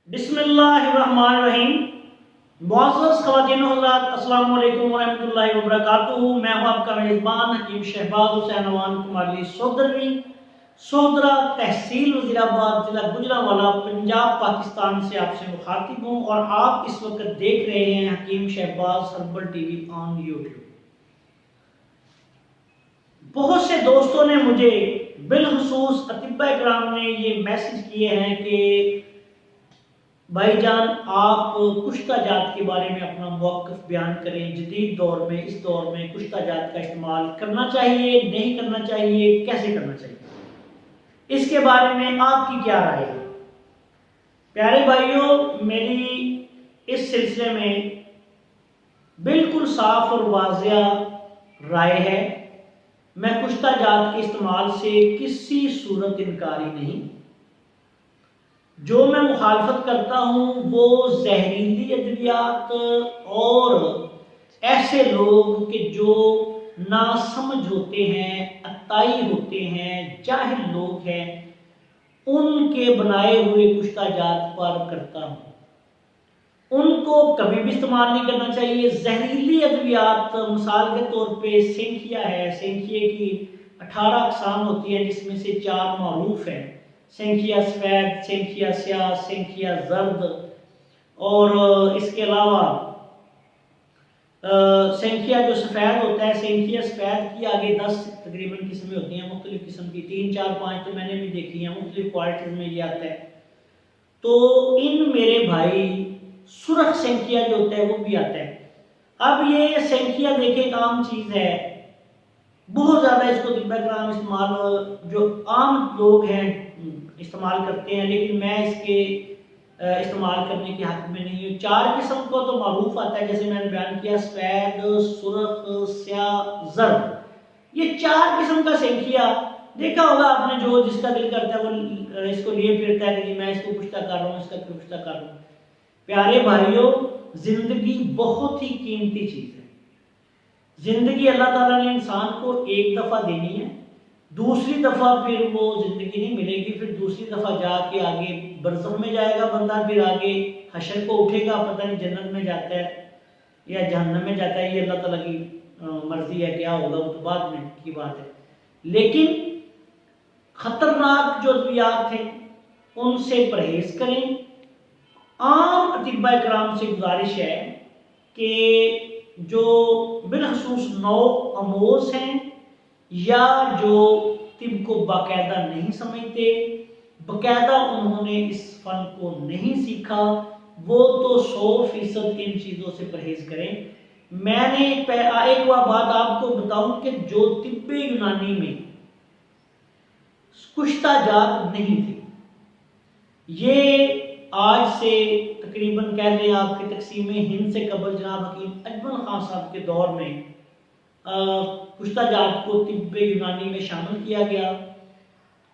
बिस्मिल्लाहिर्रहमानिर्रहीम। मुअज़्ज़ज़ ख़वातीन व हज़रात, अस्सलामु अलैकुम व रहमतुल्लाहि व बरकातुहू। मैं हूँ आपका मेज़बान हकीम शहबाज हुसैन अवान कुमारी सोदरवी सोदरा तहसील वज़ीराबाद जिला गुजरांवाला पंजाब पाकिस्तान से आपसे मुखातिब हूँ और आप इस वक्त देख रहे हैं Hakeem Shahbaz herbal TV on YouTube. बहुत से दोस्तों ने मुझे बिलखुसूस अतिब्बा इकराम ने ये मैसेज किए हैं कि भाईजान आप कुश्ता जात के बारे में अपना मौक़िफ़ बयान करें। जदीद दौर में, इस दौर में कुश्ता जात का इस्तेमाल करना चाहिए, नहीं करना चाहिए, कैसे करना चाहिए, इसके बारे में आपकी क्या राय है? प्यारे भाइयों, मेरी इस सिलसिले में बिल्कुल साफ और वाज़ेह राय है। मैं कुश्ता जात के इस्तेमाल से किसी सूरत इनकारी नहीं। जो मैं मुखालफत करता हूँ वो जहरीली अद्वियात और ऐसे लोग कि जो नासमझ होते हैं, अताई होते हैं, जाहिल लोग हैं, उनके बनाए हुए कुश्ता जात पर करता हूँ। उनको कभी भी इस्तेमाल नहीं करना चाहिए। जहरीली अद्वियात मिसाल के तौर पे सेंखिया है। सेंखिए की 18 अक़साम होती है जिसमें से 4 मारूफ हैं। सेंखिया सफ़ेद, सेंखिया स्याह, सेंखिया जर्द और इसके अलावा सेंखिया जो सफ़ेद होता है, सेंखिया सफ़ेद की आगे 10 तकरीबन किस्में होती हैं, मुख्तलिफ किस्म की 3, 4, 5 तो मैंने भी देखी हैं, मुख्तलिफ क्वालिटीज़ में ये आता है। तो इन मेरे भाई सुरख सेंखिया जो होता है वो भी आता है। अब ये सेंखिया देखें एक आम चीज़ है, बहुत ज़्यादा इसको दिब्बा-इकराम इस्तेमाल जो आम लोग हैं इस्तेमाल करते हैं, लेकिन मैं इसके इस्तेमाल करने के हक में नहीं हूँ। 4 किस्म को तो मारूफ आता है, जैसे मैंने बयान किया, सफ़ेद, सुरख, स्याह, जर्द। ये 4 किस्म का सेंखिया देखा होगा आपने, जो जिसका दिल करता है वो इसको लिए फिरता है कि मैं इसको कुश्ता कर रहा हूँ, इसका कुश्ता कर रहा हूँ। प्यारे भाइयों, जिंदगी बहुत ही कीमती चीज़ है। जिंदगी अल्लाह ताला ने इंसान को एक दफ़ा देनी है, दूसरी दफ़ा फिर वो ज़िंदगी नहीं मिलेगी। फिर दूसरी दफ़ा जाके आगे बरज़ख में जाएगा बंदा, फिर आगे हशर को उठेगा, पता नहीं जन्नत में जाता है या जहन्नम में जाता है, ये अल्लाह ताला की मर्ज़ी है, क्या होगा वो तो बाद में की बात है। लेकिन ख़तरनाक जो अद्वियात हैं उनसे परहेज़ करें। आम अतिब्बा इकराम से गुजारिश है कि जो बिलखसूस नौ अमोज़ हैं या जो तिब को बाकायदा नहीं समझते, बाकायदा उन्होंने इस फ़न को नहीं सीखा, वो तो 100% इन चीज़ों से परहेज़ करें। मैंने एक बात आपको बताऊं कि जो तिब्ब यूनानी में कुश्ता जात नहीं थे, ये आज से तकरीबन कह लें आपके तकसीम हिंद से कबल जनाब हकीम अजमल खान साहब के दौर में कुश्ता जात को तिब्ब यूनानी में शामिल किया गया।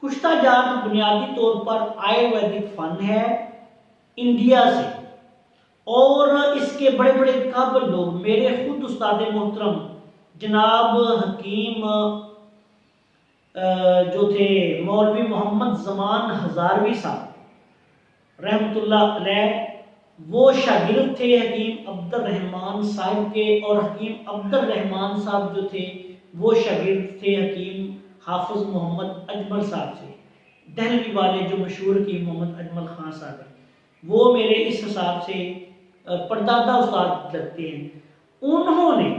कुश्ता जात बुनियादी तौर पर आयुर्वेदिक फ़न है इंडिया से, और इसके बड़े बड़े काबिल लोग, मेरे खुद उस्ताद मोहतरम जनाब हकीम जो थे मौलवी मोहम्मद ज़मान हज़ारवी साहब रहमतुल्लाह अलैह, वो शागिर्द थे हकीम अब्दुल रहमान साहब के, और हकीम अब्दुल रहमान साहब जो थे वो शागिर्द थे हकीम हाफिज़ मोहम्मद अजमल साहब से। दहलवी वाले जो मशहूर हकीम मोहम्मद अजमल खान साहब हैं, वो मेरे इस हिसाब से परदादा उस्ताद लगते हैं। उन्होंने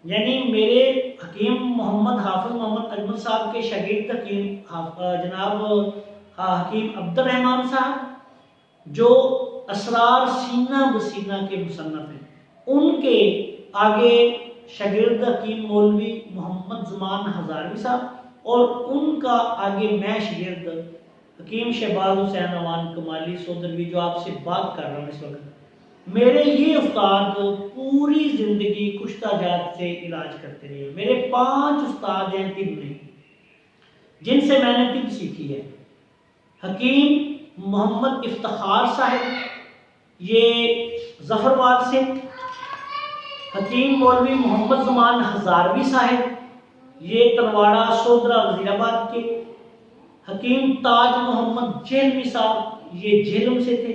यानी मेरे हकीम मोहम्मद हाफिज़ मोहम्मद अजमल साहब के शागिर्द हकीम जनाब हकीम अब्दुल रहमान साहब जो असरार सीना बसीना के मुसन्नफ़ हैं, उनके आगे शागिर्द हकीम मौलवी मोहम्मद ज़मान हज़ारवी साहब, और उनका आगे मैं शागिर्द हकीम शहबाज हुसैन अवान कमाली सोदरवी जो आपसे बात कर रहा हूँ इस वक्त। मेरे ये उस्ताद पूरी ज़िंदगी कुश्ता जात से इलाज करते रहे। मेरे 5 उस्ताद हैं तिब में जिनसे मैंने तिब सीखी है। हकीम मोहम्मद इफ्तिखार साहब, ये ज़फ़रवाल से। हकीम मौलवी मोहम्मद ज़मान हज़ारवी साहब, ये तलवाड़ा सोदरा वज़ीराबाद के। हकीम ताज मोहम्मद जेहलवी साहब, ये झेलम से थे।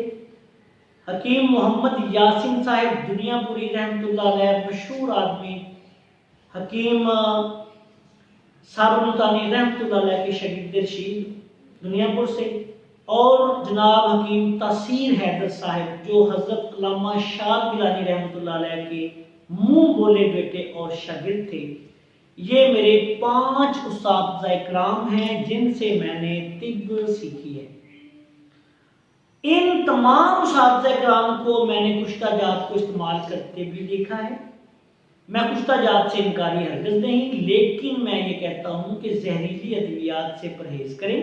हकीम मोहम्मद यासीन साहिब दुनियापुरी रहमतुल्लाह अलैह, मशहूर आदमी, हकीम साबरमतानी रहमतुल्लाह अलैह के शगीर्द रशीद दुनियापुर से, और जनाब हकीम तासीर हैदर साहिब जो हजरत अल्लामा शाद गिलानी रहमतुल्लाह अलैह के मुंह बोले बेटे और शागिर्द थे। ये मेरे 5 उस्ताद इकराम हैं जिनसे मैंने तिब्ब सीखी है। इन तमाम उस्ताद इकराम को मैंने कुश्ता जात को इस्तेमाल करते भी देखा है। मैं कुश्ता जात से इनकारी हरगिज़ नहीं, लेकिन मैं ये कहता हूँ कि जहरीली अद्वियात से परहेज करें,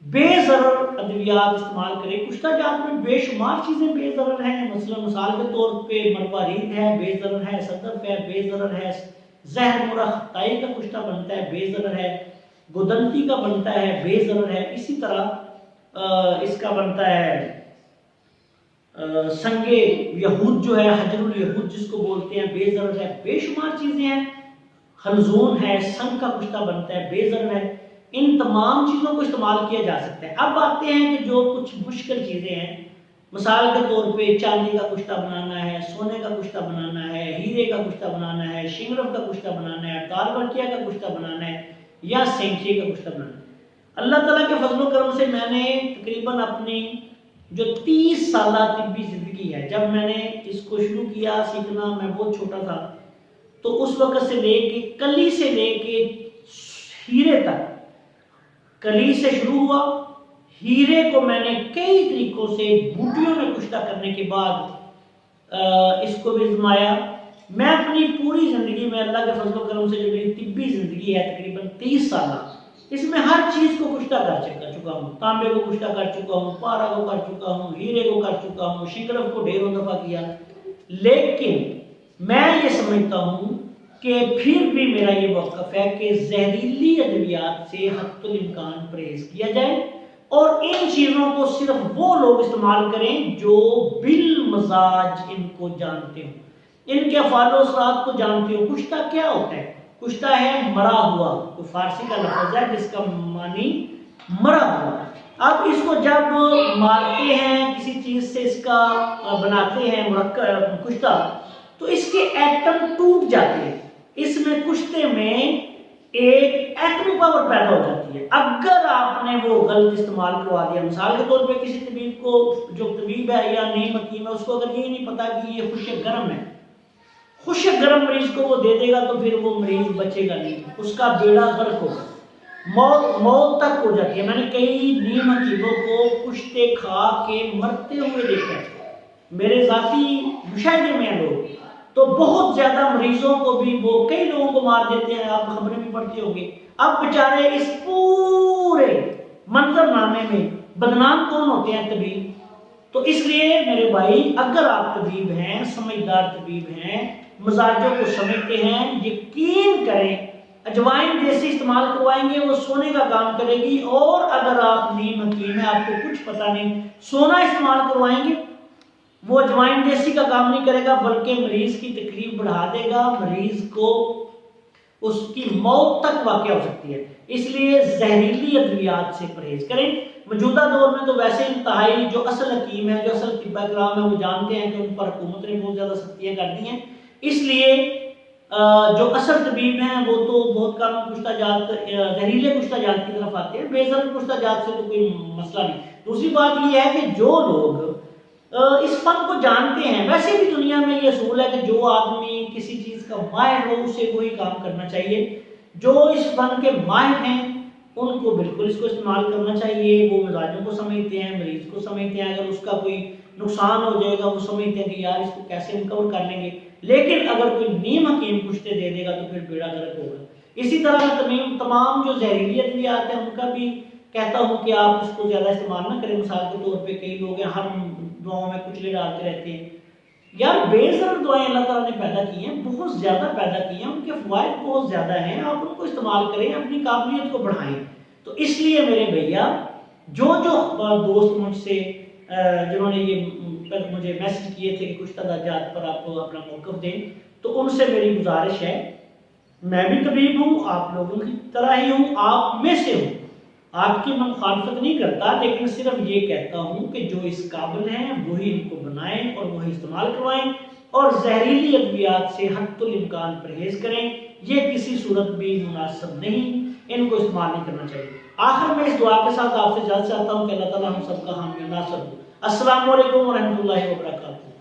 बेज़रर अद्वियात इस्तेमाल करें। कुश्ता जात में बेशुमार चीज़ें बेज़रर हैं। मसलन मिसाल के तौर पे मरवारीद है, बेज़रर है, सदफ है, बेज़रर है, जहर मुरा खताई का कुश्ता बनता है, बेज़रर है, गुदंती का बनता है, बेज़रर है। इसी तरह इसका बनता है संगे यहूद जो है, हजरुल यहूद जिसको बोलते हैं, बेज़रर है। बेशुमार चीज़ें हैं। हलजोन है, संग का कुश्ता बनता है, बेज़रर है। इन तमाम चीज़ों को इस्तेमाल किया जा सकता है। अब आते हैं कि जो कुछ मुश्किल चीज़ें हैं, मिसाल के तौर पे चांदी का कुश्ता बनाना है, सोने का कुश्ता बनाना है, हीरे का कुश्ता बनाना है, शिंगरफ का कुश्ता बनाना है, तारबरकिया का कुश्ता बनाना है, या सेंखिए का कुश्ता बनाना है। अल्लाह ताला के फजलो करम से मैंने तकरीबन अपनी जो 30 साल तिब्बी ज़िंदगी है, जब मैंने इसको शुरू किया सीखना, मैं बहुत छोटा था, तो उस वक़्त से लेके कली से लेके हीरे तक, कली से शुरू हुआ, हीरे को मैंने कई तरीकों से बूटियों में कुश्ता करने के बाद इसको भी आजमाया। मैं अपनी पूरी ज़िंदगी में अल्लाह के फजलो करम से जो मेरी तिब्बी ज़िंदगी है तकरीबन 30 साल, इसमें हर चीज़ को कुश्ता कर चुका हूँ। तांबे को कुश्ता कर चुका हूँ, पारा को कर चुका हूँ, हीरे को कर चुका हूँ, शिंगरफ को ढेरों दफ़ा किया। लेकिन मैं ये समझता हूँ कि फिर भी मेरा ये मौक़िफ़ है कि जहरीली अद्वियात से हद्दुल इम्कान परहेज किया जाए, और इन चीज़ों को सिर्फ वो लोग इस्तेमाल करें जो बिल मजाज इनको जानते हो, इनके अफ़ाल व असरात को जानते हो। कुश्ता क्या होता है? कुश्ता है मरा हुआ, तो फारसी का लफ्ज़ है जिसका मानी मरा हुआ। अब इसको जब मारते हैं, किसी चीज़ से इसका बनाते हैं मुरक्कब कुश्ता, तो इसके एटम टूट जाते हैं। इसमें कुश्ते में एक एटमी पावर पैदा हो जाती है। अगर आपने वो गलत इस्तेमाल करवा दिया, मिसाल के तौर पे किसी तबीब को, जो तबीब है या नीम हकीम है, उसको अगर ये नहीं पता कि ये खुश्क गर्म है, खुश्क गर्म मरीज को वो दे देगा, तो फिर वो मरीज बचेगा नहीं, उसका बेड़ा गर्क होगा, मौत तक हो जाती है। मैंने कई नीम हकीमों को कुश्ते खा के मरते हुए देखा है, मेरे जाती मुशाहिदे में लोग, तो बहुत ज्यादा मरीजों को भी वो कई लोगों को मार देते हैं। आप खबरें भी पढ़ते होंगे। अब बेचारे इस पूरे मंजरनामे में बदनाम कौन होते हैं? तबीब। तो इसलिए मेरे भाई, अगर आप तबीब हैं, समझदार तबीब हैं, मजाजों को समझते हैं, यकीन करें अजवाइन देसी इस्तेमाल करवाएंगे, वो सोने का काम करेगी। और अगर आप नीम हकीम है, आपको कुछ पता नहीं, सोना इस्तेमाल करवाएंगे, वो अजवाइन देसी का काम नहीं करेगा, बल्कि मरीज की तकलीफ बढ़ा देगा, मरीज को उसकी मौत तक वाक़या हो सकती है। इसलिए जहरीली अद्वियात से परहेज करें। मौजूदा दौर में तो वैसे इंतहाई जो असल हकीम है, जो असल तिब्बा इकराम है, वो जानते हैं कि उन पर हुकूमत ने बहुत ज़्यादा सख्तियाँ कर दी हैं। इसलिए जो असल तबीब हैं वो तो बहुत कम कुश्ता जात, जहरीले कुश्ता जात की तरफ आते हैं। बेजहर कुश्ता जात से तो कोई मसला नहीं। दूसरी बात ये है कि जो लोग इस फन को जानते हैं, वैसे भी दुनिया में ये असूल है कि जो आदमी किसी चीज़ का माहिर हो उसे वही काम करना चाहिए। जो इस फन के माहिर हैं उनको बिल्कुल इसको इस्तेमाल करना चाहिए। वो मिजाजों को समझते हैं, मरीज को समझते हैं, अगर उसका कोई नुकसान हो जाएगा वो समझते हैं कि यार इसको कैसे रिकवर कर लेंगे। लेकिन अगर कोई नीम हकीम कुश्ते दे देगा तो फिर बेड़ा गर्क होगा। इसी तरह तमाम जो जहरीली अद्वियात हैं उनका भी कहता हूँ कि आप इसको ज़्यादा इस्तेमाल ना करें। मिसाल के तौर पे कई लोग हैं हर दुआओं में कुचले डालते रहते हैं। यार बेज़र दुआएं अल्लाह ताला ने पैदा की हैं, बहुत ज़्यादा पैदा की हैं, उनके फ़वाइद बहुत ज़्यादा हैं। आप उनको इस्तेमाल करें, अपनी काबिलियत को बढ़ाएं। तो इसलिए मेरे भैया, जो दोस्त मुझसे जिन्होंने ये मुझे मैसेज किए थे कि कुछ तदाजात पर आप अपना मौक़िफ़ दें, तो उनसे मेरी गुजारिश है, मैं भी तबीब हूँ, आप लोगों की तरह ही हूँ, आप में से हूँ। आपकी मैं मुखालफत नहीं करता, लेकिन सिर्फ ये कहता हूँ कि जो इस काबिल हैं वही इनको बनाएं और वही इस्तेमाल करवाएं, और जहरीली अद्वियात से हत्तुल इम्कान परहेज करें। ये किसी सूरत भी मुनासिब नहीं, इनको इस्तेमाल नहीं करना चाहिए। आखिर में इस दुआ के साथ आपसे इजाज़त चाहता हूँ कि अल्लाह ताला हम सबका हामी नासर हो। अस्सलामु अलैकुम व रहमतुल्लाहि व बरकातहू।